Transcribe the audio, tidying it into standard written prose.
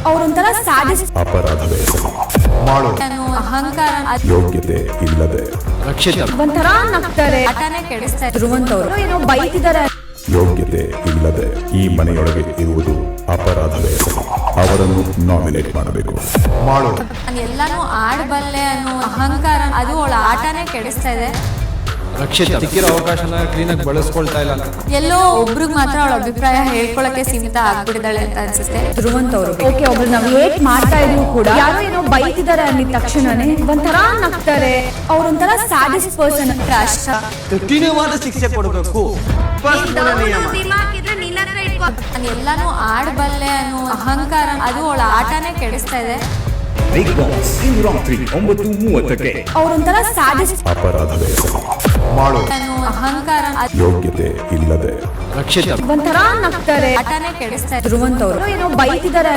ಅವರೊಂಥರ sadist, ಅಪರಾಧದ ಹೆಸರು ಮಾಡೋ ಅಹಂಕಾರ, ಯೋಗ್ಯತೆ ಇಲ್ಲದೆ ರಕ್ಷಿತ ಒಂಥರ ನಗ್ತಾರೆ, ಆಟನೇ ಕೆಡಿಸ್ತಾ ಇದ್ರು. ಧ್ರುವಂತವ್ರು ಏನೋ ಬೈತಿದ್ದಾರೆ. ಯೋಗ್ಯತೆ ಇಲ್ಲದೆ ಈ ಮನೆಯೊಳಗೆ ಇರುವುದು ಅಪರಾಧದ ಹೆಸರು. ಅವರನ್ನು ನಾಮಿನೇಟ್ ಮಾಡಬೇಕು. ಮಾಡೋ ನಾನು ಎಲ್ಲಾನು ಆಡಬಲ್ಲೆ ಅನ್ನೋ ಅಹಂಕಾರ, ಅದು ಅವಳ ಆಟನೇ ಕೆಡಿಸ್ತಾ ಇದೆ. ರಕ್ಷಿತ ಸಿಕ್ಕಿರೋ ಅವಕಾಶನ ಕ್ಲೀನಾಗಿ ಬಳಸ್ಕೊಳ್ತಾ ಇಲ್ಲ. ಎಲ್ಲೋ ಒಬ್ರಿಗೆ ಮಾತ್ರ ಅವಳ ಅಭಿಪ್ರಾಯ ಹೇಳ್ಕೊಳಕ್ಕೆ ಸೀಮಿತ ಆಗ್ಬಿಟ್ಟಿದ್ದಾಳೆ ಅಂತ ಅನ್ಸುತ್ತೆ. ಧ್ರುವಂತವ್ರು ಓಕೆ, ಒಬ್ರು ನಾವು ಹೇಟ್ ಮಾಡ್ತಾ ಇದ್ರು ಕೂಡ ಯಾರೋ ಏನೋ ಬೈತಿದ್ದಾರೆ ಅಂದಿದ ತಕ್ಷಣನೇ ಒಂಥರ ನಗ್ತಾರೆ. ಅವರೊಂಥರ ಸ್ಯಾಡಿಸ್ಟ್ ಪರ್ಸನ್. ರಾಷ್ಟ್ರ ಕಠಿಣವಾದ ಶಿಕ್ಷೆ ಕೊಡಬೇಕು. ನಾನು ಎಲ್ಲಾನು ಆಡಬಲ್ಲೆ ಅನ್ನೋ ಅಹಂಕಾರ, ಅದು ಅವಳ ಆಟನೇ ಕೆಡಿಸ್ತಾ ಇದೆ. ಬಿಗ್ ಬಾಸ್ ಇಂದು ರಾತ್ರಿ 9:30ಕ್ಕೆ. ಅವರೊಂಥರ ಸ್ಯಾಡಿಸ್ಟ್, ಅಪರಾಧದ ಹೆಸರು ಮಾಡೋ ಅನ್ನೋ ಅಹಂಕಾರ, ಯೋಗ್ಯತೆ ಇಲ್ಲದೆ ರಕ್ಷಿತ ಒಂಥರ ನಗ್ತಾರೆ, ಆಟನೇ ಕೆಡಿಸ್ತಾ ಇದೆ. ಧ್ರುವಂತವ್ರು ಏನೋ ಬೈತಿದ್ದಾರೆ.